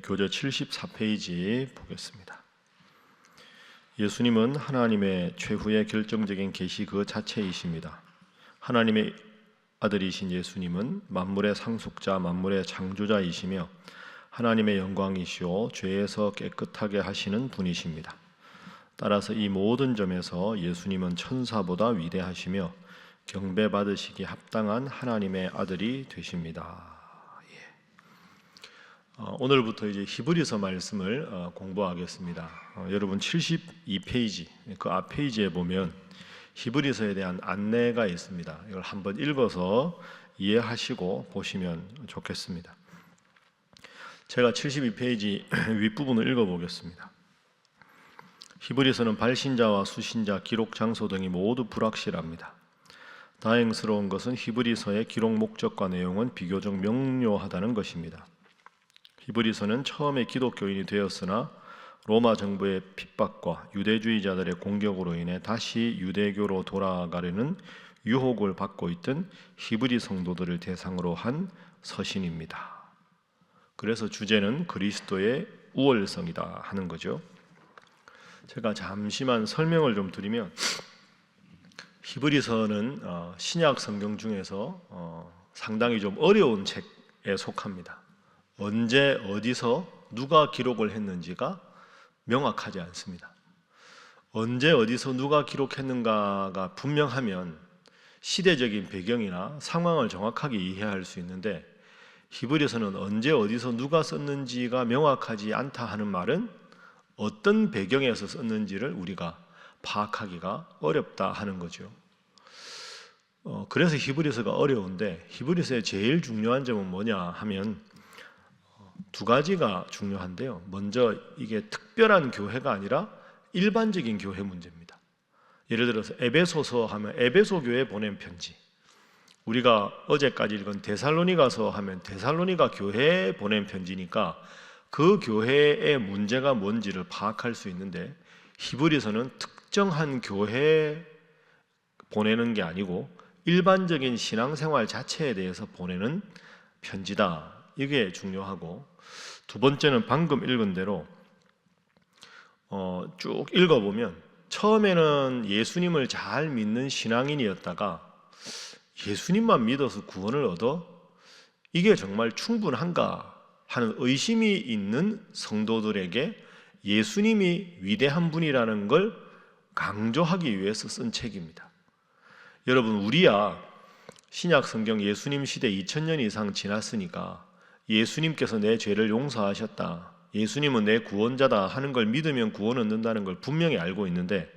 교재 74페이지 보겠습니다. 예수님은 하나님의 최후의 결정적인 계시 그 자체이십니다. 하나님의 아들이신 예수님은 만물의 상속자, 만물의 창조자이시며 하나님의 영광이시오 죄에서 깨끗하게 하시는 분이십니다. 따라서 이 모든 점에서 예수님은 천사보다 위대하시며 경배받으시기 합당한 하나님의 아들이 되십니다. 오늘부터 이제 히브리서 말씀을 공부하겠습니다. 여러분 72페이지 그 앞 페이지에 보면 히브리서에 대한 안내가 있습니다. 이걸 한번 읽어서 이해하시고 보시면 좋겠습니다. 제가 72페이지 윗부분을 읽어보겠습니다. 히브리서는 발신자와 수신자, 기록 장소 등이 모두 불확실합니다. 다행스러운 것은 히브리서의 기록 목적과 내용은 비교적 명료하다는 것입니다. 히브리서는 처음에 기독교인이 되었으나 로마 정부의 핍박과 유대주의자들의 공격으로 인해 다시 유대교로 돌아가려는 유혹을 받고 있던 히브리 성도들을 대상으로 한 서신입니다. 그래서 주제는 그리스도의 우월성이다 하는 거죠. 제가 잠시만 설명을 좀 드리면 히브리서는 신약 성경 중에서 상당히 좀 어려운 책에 속합니다. 언제 어디서 누가 기록을 했는지가 명확하지 않습니다. 언제 어디서 누가 기록했는가가 분명하면 시대적인 배경이나 상황을 정확하게 이해할 수 있는데 히브리서는 언제 어디서 누가 썼는지가 명확하지 않다 하는 말은 어떤 배경에서 썼는지를 우리가 파악하기가 어렵다 하는 거죠. 그래서 히브리서가 어려운데 히브리서의 제일 중요한 점은 뭐냐 하면 두 가지가 중요한데요. 먼저 이게 특별한 교회가 아니라 일반적인 교회 문제입니다. 예를 들어서 에베소서 하면 에베소 교회에 보낸 편지, 우리가 어제까지 읽은 데살로니가서 하면 데살로니가 교회에 보낸 편지니까 그 교회의 문제가 뭔지를 파악할 수 있는데 히브리서는 특정한 교회에 보내는 게 아니고 일반적인 신앙생활 자체에 대해서 보내는 편지다. 이게 중요하고, 두 번째는 방금 읽은 대로 쭉 읽어보면 처음에는 예수님을 잘 믿는 신앙인이었다가 예수님만 믿어서 구원을 얻어? 이게 정말 충분한가 하는 의심이 있는 성도들에게 예수님이 위대한 분이라는 걸 강조하기 위해서 쓴 책입니다. 여러분, 우리야 신약 성경 예수님 시대 2000년 이상 지났으니까 예수님께서 내 죄를 용서하셨다, 예수님은 내 구원자다 하는 걸 믿으면 구원 얻는다는 걸 분명히 알고 있는데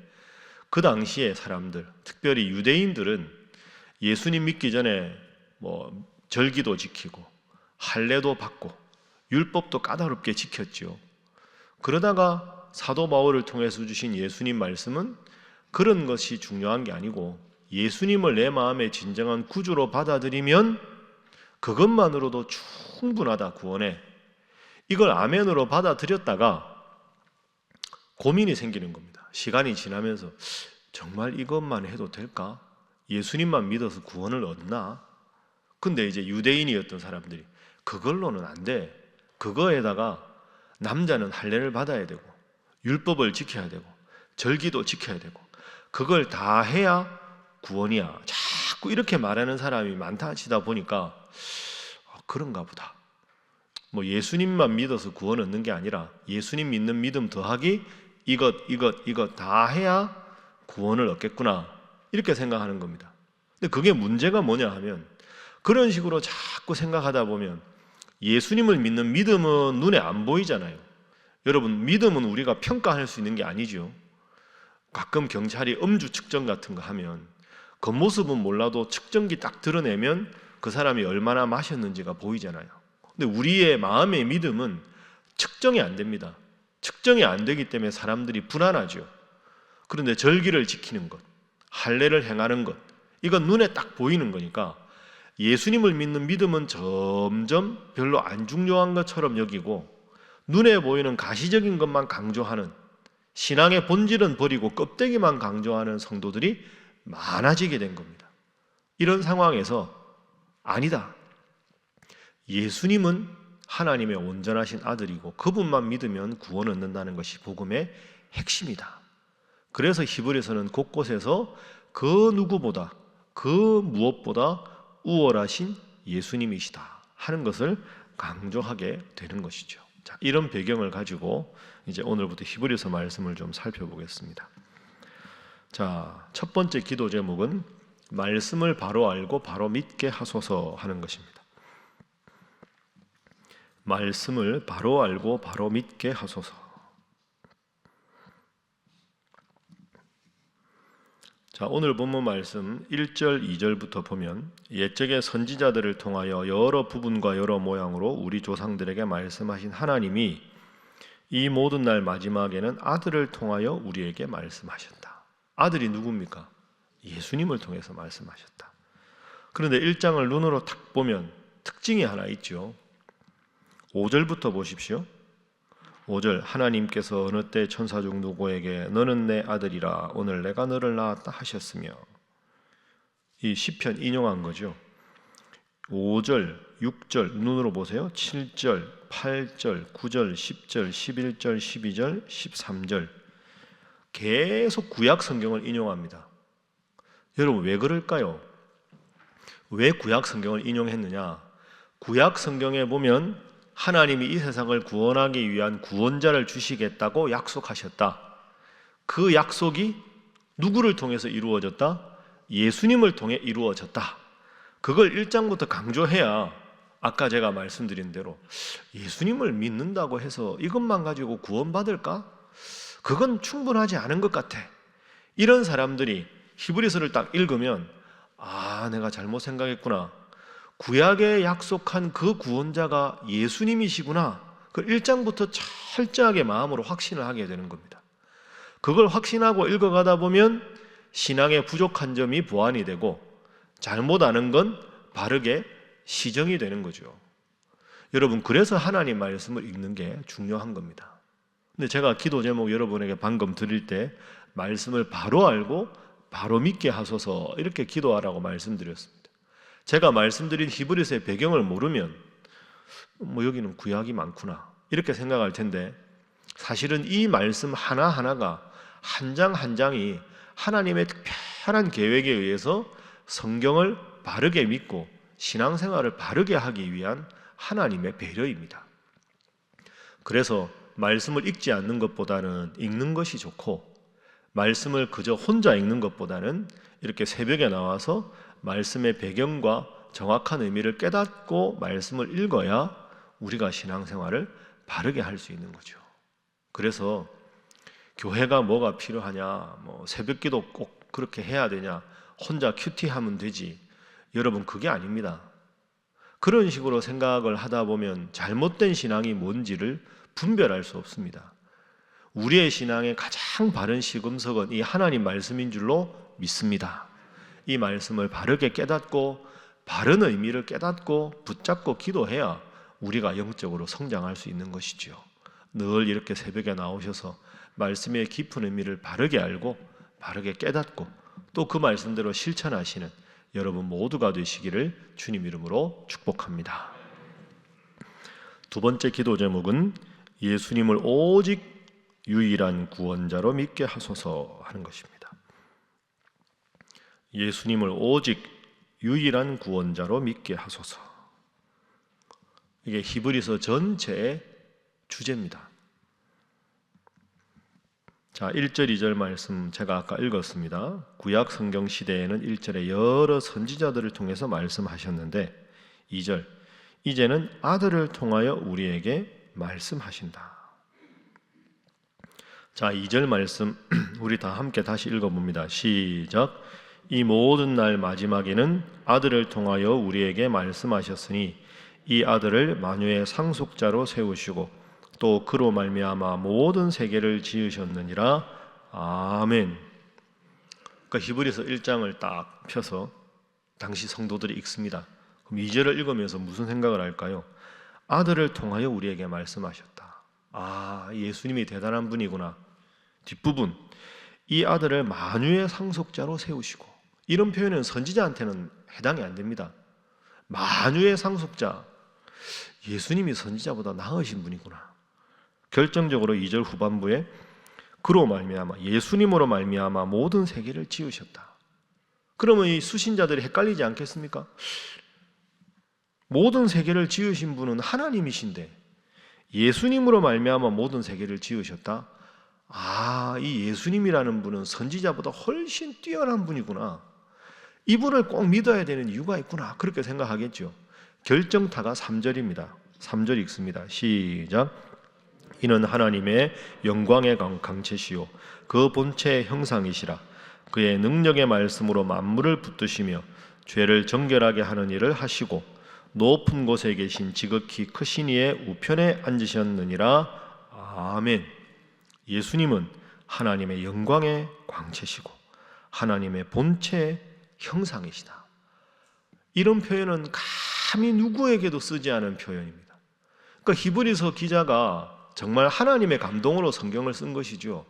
그 당시에 사람들, 특별히 유대인들은 예수님 믿기 전에 절기도 지키고 할례도 받고 율법도 까다롭게 지켰죠. 그러다가 사도 바울을 통해서 주신 예수님 말씀은 그런 것이 중요한 게 아니고 예수님을 내 마음의 진정한 구주로 받아들이면 그것만으로도 충분하다, 구원에. 이걸 아멘으로 받아들였다가 고민이 생기는 겁니다. 시간이 지나면서 정말 이것만 해도 될까? 예수님만 믿어서 구원을 얻나? 근데 이제 유대인이었던 사람들이 그걸로는 안 돼. 그거에다가 남자는 할례를 받아야 되고 율법을 지켜야 되고 절기도 지켜야 되고 그걸 다 해야 구원이야. 자꾸 이렇게 말하는 사람이 많다 하시다 보니까 그런가 보다. 예수님만 믿어서 구원 얻는 게 아니라 예수님 믿는 믿음 더하기 이것 다 해야 구원을 얻겠구나, 이렇게 생각하는 겁니다. 근데 그게 문제가 뭐냐 하면 그런 식으로 자꾸 생각하다 보면 예수님을 믿는 믿음은 눈에 안 보이잖아요. 여러분, 믿음은 우리가 평가할 수 있는 게 아니죠. 가끔 경찰이 음주 측정 같은 거 하면 겉모습은 몰라도 측정기 딱 드러내면 그 사람이 얼마나 마셨는지가 보이잖아요. 근데 우리의 마음의 믿음은 측정이 안 됩니다. 측정이 안 되기 때문에 사람들이 불안하죠. 그런데 절기를 지키는 것, 할례를 행하는 것, 이건 눈에 딱 보이는 거니까 예수님을 믿는 믿음은 점점 별로 안 중요한 것처럼 여기고 눈에 보이는 가시적인 것만 강조하는, 신앙의 본질은 버리고 껍데기만 강조하는 성도들이 많아지게 된 겁니다. 이런 상황에서 아니다, 예수님은 하나님의 온전하신 아들이고 그분만 믿으면 구원 얻는다는 것이 복음의 핵심이다. 그래서 히브리서는 곳곳에서 그 누구보다 그 무엇보다 우월하신 예수님이시다 하는 것을 강조하게 되는 것이죠. 자, 이런 배경을 가지고 이제 오늘부터 히브리서 말씀을 좀 살펴보겠습니다. 자, 첫 번째 기도 제목은 말씀을 바로 알고 바로 믿게 하소서 하는 것입니다. 말씀을 바로 알고 바로 믿게 하소서. 자, 오늘 본문 말씀 1절, 2절부터 보면 옛적의 선지자들을 통하여 여러 부분과 여러 모양으로 우리 조상들에게 말씀하신 하나님이 이 모든 날 마지막에는 아들을 통하여 우리에게 말씀하셨다. 아들이 누굽니까? 예수님을 통해서 말씀하셨다. 그런데 1장을 눈으로 탁 보면 특징이 하나 있죠. 5절부터 보십시오. 5절 하나님께서 어느 때 천사 중 누구에게 너는 내 아들이라 오늘 내가 너를 낳았다 하셨으며, 이 시편 인용한 거죠. 5절, 6절 눈으로 보세요. 7절, 8절, 9절, 10절, 11절, 12절, 13절 계속 구약 성경을 인용합니다. 여러분 왜 그럴까요? 왜 구약 성경을 인용했느냐? 구약 성경에 보면 하나님이 이 세상을 구원하기 위한 구원자를 주시겠다고 약속하셨다. 그 약속이 누구를 통해서 이루어졌다? 예수님을 통해 이루어졌다. 그걸 1장부터 강조해야 아까 제가 말씀드린 대로 예수님을 믿는다고 해서 이것만 가지고 구원받을까? 그건 충분하지 않은 것 같아. 이런 사람들이 히브리서를 딱 읽으면 내가 잘못 생각했구나. 구약에 약속한 그 구원자가 예수님이시구나. 그 1장부터 철저하게 마음으로 확신을 하게 되는 겁니다. 그걸 확신하고 읽어가다 보면 신앙의 부족한 점이 보완이 되고 잘못 아는 건 바르게 시정이 되는 거죠. 여러분 그래서 하나님 말씀을 읽는 게 중요한 겁니다. 근데 제가 기도 제목 여러분에게 방금 드릴 때 말씀을 바로 알고 바로 믿게 하소서 이렇게 기도하라고 말씀드렸습니다. 제가 말씀드린 히브리서의 배경을 모르면 여기는 구약이 많구나 이렇게 생각할 텐데, 사실은 이 말씀 하나하나가 한 장 한 장이 하나님의 특별한 계획에 의해서 성경을 바르게 믿고 신앙생활을 바르게 하기 위한 하나님의 배려입니다. 그래서 말씀을 읽지 않는 것보다는 읽는 것이 좋고, 말씀을 그저 혼자 읽는 것보다는 이렇게 새벽에 나와서 말씀의 배경과 정확한 의미를 깨닫고 말씀을 읽어야 우리가 신앙생활을 바르게 할 수 있는 거죠. 그래서 교회가 뭐가 필요하냐, 새벽기도 꼭 그렇게 해야 되냐, 혼자 큐티하면 되지. 여러분 그게 아닙니다. 그런 식으로 생각을 하다 보면 잘못된 신앙이 뭔지를 분별할 수 없습니다. 우리의 신앙의 가장 바른 시금석은 이 하나님 말씀인 줄로 믿습니다. 이 말씀을 바르게 깨닫고 바른 의미를 깨닫고 붙잡고 기도해야 우리가 영적으로 성장할 수 있는 것이죠. 늘 이렇게 새벽에 나오셔서 말씀의 깊은 의미를 바르게 알고 바르게 깨닫고 또 그 말씀대로 실천하시는 여러분 모두가 되시기를 주님 이름으로 축복합니다. 두 번째 기도 제목은 예수님을 오직 유일한 구원자로 믿게 하소서 하는 것입니다. 예수님을 오직 유일한 구원자로 믿게 하소서. 이게 히브리서 전체의 주제입니다. 자, 1절, 2절 말씀 제가 아까 읽었습니다. 구약 성경 시대에는 1절에 여러 선지자들을 통해서 말씀하셨는데 2절, 이제는 아들을 통하여 우리에게 말씀하신다. 자, 2절 말씀 우리 다 함께 다시 읽어봅니다. 시작. 이 모든 날 마지막에는 아들을 통하여 우리에게 말씀하셨으니 이 아들을 만유의 상속자로 세우시고 또 그로 말미암아 모든 세계를 지으셨느니라. 아멘. 그러니까 히브리서 1장을 딱 펴서 당시 성도들이 읽습니다. 그럼 2절을 읽으면서 무슨 생각을 할까요? 아들을 통하여 우리에게 말씀하셨다. 예수님이 대단한 분이구나. 뒷부분, 이 아들을 만유의 상속자로 세우시고, 이런 표현은 선지자한테는 해당이 안 됩니다. 만유의 상속자, 예수님이 선지자보다 나으신 분이구나. 결정적으로 2절 후반부에 그로 말미암아, 예수님으로 말미암아 모든 세계를 지으셨다. 그러면 이 수신자들이 헷갈리지 않겠습니까? 모든 세계를 지으신 분은 하나님이신데 예수님으로 말미암아 모든 세계를 지으셨다. 이 예수님이라는 분은 선지자보다 훨씬 뛰어난 분이구나. 이분을 꼭 믿어야 되는 이유가 있구나. 그렇게 생각하겠죠. 결정타가 3절입니다. 3절 읽습니다. 시작. 이는 하나님의 영광의 강체시요 그 본체의 형상이시라. 그의 능력의 말씀으로 만물을 붙드시며 죄를 정결하게 하는 일을 하시고 높은 곳에 계신 지극히 크신 이의 우편에 앉으셨느니라. 아멘. 예수님은 하나님의 영광의 광채시고 하나님의 본체의 형상이시다. 이런 표현은 감히 누구에게도 쓰지 않은 표현입니다. 그러니까 히브리서 기자가 정말 하나님의 감동으로 성경을 쓴 것이죠.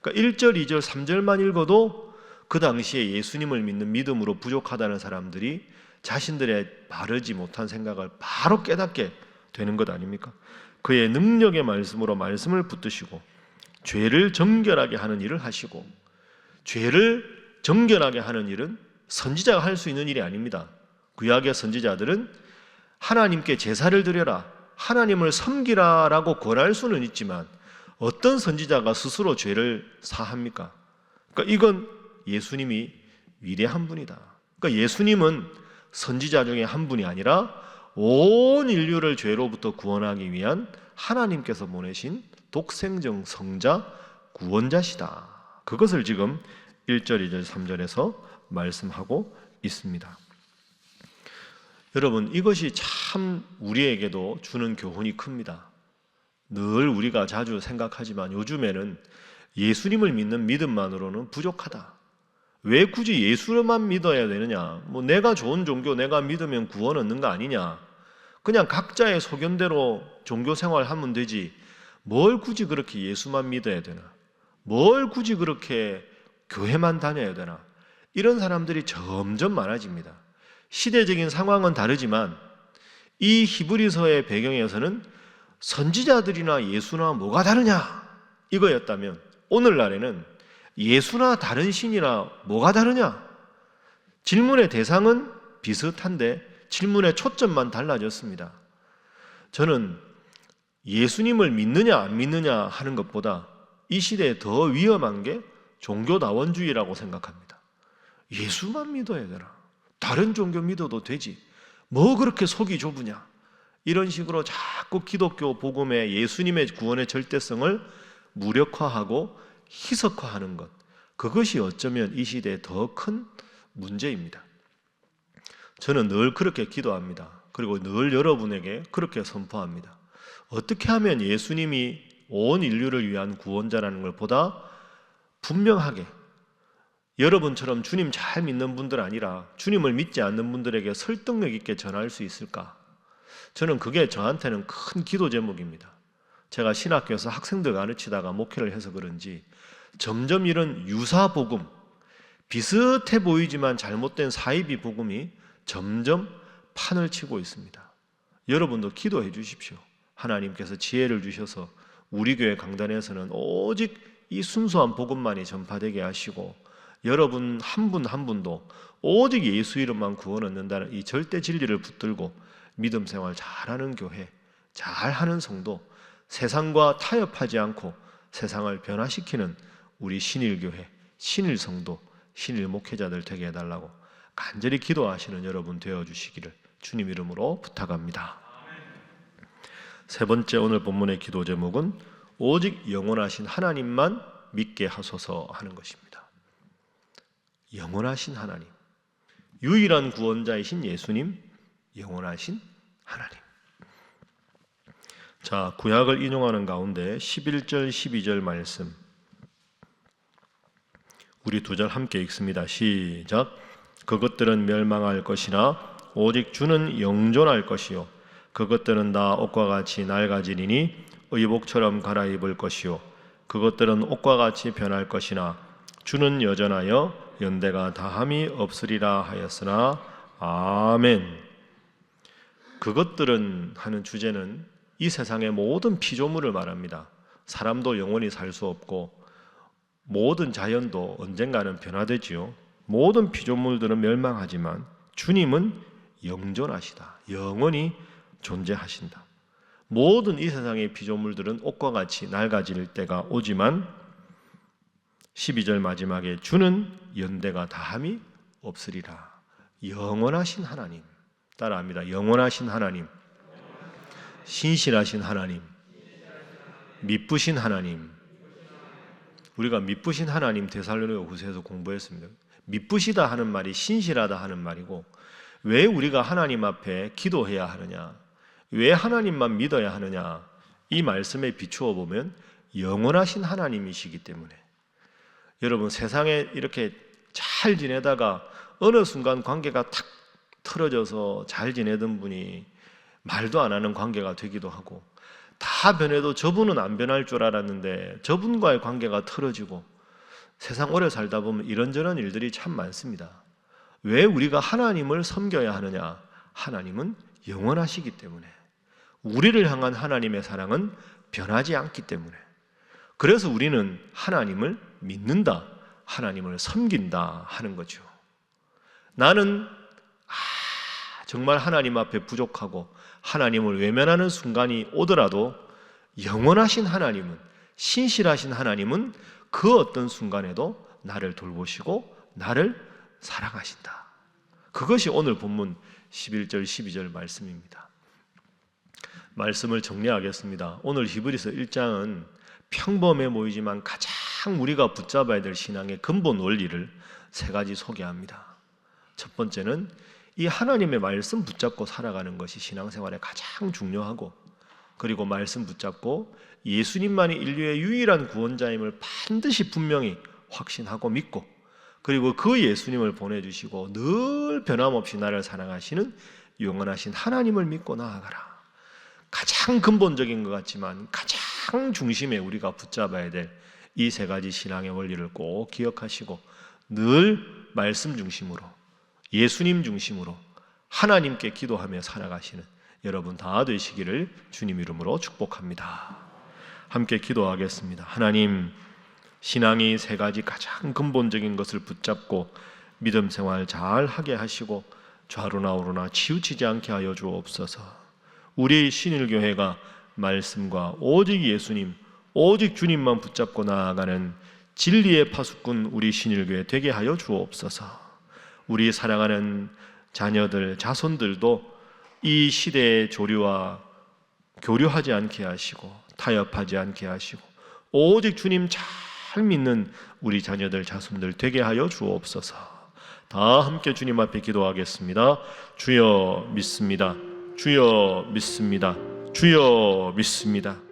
그러니까 1절, 2절, 3절만 읽어도 그 당시에 예수님을 믿는 믿음으로 부족하다는 사람들이 자신들의 바르지 못한 생각을 바로 깨닫게 되는 것 아닙니까? 그의 능력의 말씀으로 말씀을 붙드시고 죄를 정결하게 하는 일을 하시고, 죄를 정결하게 하는 일은 선지자가 할 수 있는 일이 아닙니다. 구약의 선지자들은 하나님께 제사를 드려라, 하나님을 섬기라라고 권할 수는 있지만 어떤 선지자가 스스로 죄를 사합니까? 그러니까 이건 예수님이 위대한 분이다. 그러니까 예수님은 선지자 중에 한 분이 아니라 온 인류를 죄로부터 구원하기 위한 하나님께서 보내신 독생적 성자 구원자시다. 그것을 지금 1절, 2절, 3절에서 말씀하고 있습니다. 여러분, 이것이 참 우리에게도 주는 교훈이 큽니다. 늘 우리가 자주 생각하지만 요즘에는 예수님을 믿는 믿음만으로는 부족하다. 왜 굳이 예수만 믿어야 되느냐? 내가 좋은 종교 내가 믿으면 구원 얻는 거 아니냐? 그냥 각자의 소견대로 종교 생활하면 되지. 뭘 굳이 그렇게 예수만 믿어야 되나? 뭘 굳이 그렇게 교회만 다녀야 되나? 이런 사람들이 점점 많아집니다. 시대적인 상황은 다르지만 이 히브리서의 배경에서는 선지자들이나 예수나 뭐가 다르냐? 이거였다면 오늘날에는 예수나 다른 신이나 뭐가 다르냐? 질문의 대상은 비슷한데 질문의 초점만 달라졌습니다. 저는 예수님을 믿느냐 안 믿느냐 하는 것보다 이 시대에 더 위험한 게 종교다원주의라고 생각합니다. 예수만 믿어야 되나? 다른 종교 믿어도 되지. 뭐 그렇게 속이 좁으냐? 이런 식으로 자꾸 기독교 복음의 예수님의 구원의 절대성을 무력화하고 희석화하는 것, 그것이 어쩌면 이 시대의 더 큰 문제입니다. 저는 늘 그렇게 기도합니다. 그리고 늘 여러분에게 그렇게 선포합니다. 어떻게 하면 예수님이 온 인류를 위한 구원자라는 걸 보다 분명하게, 여러분처럼 주님 잘 믿는 분들 아니라 주님을 믿지 않는 분들에게 설득력 있게 전할 수 있을까? 저는 그게 저한테는 큰 기도 제목입니다. 제가 신학교에서 학생들 가르치다가 목회를 해서 그런지 점점 이런 유사 복음, 비슷해 보이지만 잘못된 사이비 복음이 점점 판을 치고 있습니다. 여러분도 기도해 주십시오. 하나님께서 지혜를 주셔서 우리 교회 강단에서는 오직 이 순수한 복음만이 전파되게 하시고, 여러분 한 분 한 분도 오직 예수 이름만 구원 얻는다는 이 절대 진리를 붙들고 믿음 생활 잘하는 교회, 잘하는 성도, 세상과 타협하지 않고 세상을 변화시키는 우리 신일교회, 신일성도, 신일 목회자들 되게 해달라고 간절히 기도하시는 여러분 되어주시기를 주님 이름으로 부탁합니다. 세 번째, 오늘 본문의 기도 제목은 오직 영원하신 하나님만 믿게 하소서 하는 것입니다. 영원하신 하나님, 유일한 구원자이신 예수님, 영원하신 하나님. 자, 구약을 인용하는 가운데 11절, 12절 말씀 우리 두 절 함께 읽습니다. 시작. 그것들은 멸망할 것이나 오직 주는 영존할 것이요 그것들은 다 옷과 같이 낡아지리니 의복처럼 갈아입을 것이요 그것들은 옷과 같이 변할 것이나 주는 여전하여 연대가 다함이 없으리라 하였으나. 아멘. 그것들은 하는 주제는 이 세상의 모든 피조물을 말합니다. 사람도 영원히 살 수 없고 모든 자연도 언젠가는 변화되지요. 모든 피조물들은 멸망하지만 주님은 영존하시다. 영원히 존재하신다. 모든 이 세상의 피조물들은 옷과 같이 낡아질 때가 오지만 12절 마지막에 주는 연대가 다함이 없으리라. 영원하신 하나님, 따라합니다. 영원하신 하나님, 신실하신 하나님, 미쁘신 하나님. 우리가 미쁘신 하나님 데살로니가 후서에서 공부했습니다. 미쁘시다 하는 말이 신실하다 하는 말이고, 왜 우리가 하나님 앞에 기도해야 하느냐, 왜 하나님만 믿어야 하느냐, 이 말씀에 비추어 보면 영원하신 하나님이시기 때문에. 여러분, 세상에 이렇게 잘 지내다가 어느 순간 관계가 탁 틀어져서 잘 지내던 분이 말도 안 하는 관계가 되기도 하고, 다 변해도 저분은 안 변할 줄 알았는데 저분과의 관계가 틀어지고, 세상 오래 살다 보면 이런저런 일들이 참 많습니다. 왜 우리가 하나님을 섬겨야 하느냐? 하나님은 영원하시기 때문에. 우리를 향한 하나님의 사랑은 변하지 않기 때문에. 그래서 우리는 하나님을 믿는다, 하나님을 섬긴다 하는 거죠. 나는 정말 하나님 앞에 부족하고 하나님을 외면하는 순간이 오더라도 영원하신 하나님은, 신실하신 하나님은 그 어떤 순간에도 나를 돌보시고 나를 사랑하신다. 그것이 오늘 본문 11절 12절 말씀입니다. 말씀을 정리하겠습니다. 오늘 히브리서 1장은 평범해 보이지만 가장 우리가 붙잡아야 될 신앙의 근본 원리를 세 가지 소개합니다. 첫 번째는 이 하나님의 말씀 붙잡고 살아가는 것이 신앙생활에 가장 중요하고, 그리고 말씀 붙잡고 예수님만이 인류의 유일한 구원자임을 반드시 분명히 확신하고 믿고, 그리고 그 예수님을 보내주시고 늘 변함없이 나를 사랑하시는 영원하신 하나님을 믿고 나아가라. 가장 근본적인 것 같지만 가장 중심에 우리가 붙잡아야 될 이 세 가지 신앙의 원리를 꼭 기억하시고 늘 말씀 중심으로, 예수님 중심으로 하나님께 기도하며 살아가시는 여러분 다 되시기를 주님 이름으로 축복합니다. 함께 기도하겠습니다. 하나님, 신앙이 세 가지 가장 근본적인 것을 붙잡고 믿음 생활 잘 하게 하시고 좌로나 우로나 치우치지 않게 하여 주옵소서. 우리 신일교회가 말씀과 오직 예수님, 오직 주님만 붙잡고 나아가는 진리의 파수꾼 우리 신일교회 되게 하여 주옵소서. 우리 사랑하는 자녀들, 자손들도 이 시대의 조류와 교류하지 않게 하시고 타협하지 않게 하시고 오직 주님 잘 믿는 우리 자녀들, 자손들 되게 하여 주옵소서. 다 함께 주님 앞에 기도하겠습니다. 주여 믿습니다. 주여 믿습니다. 주여 믿습니다.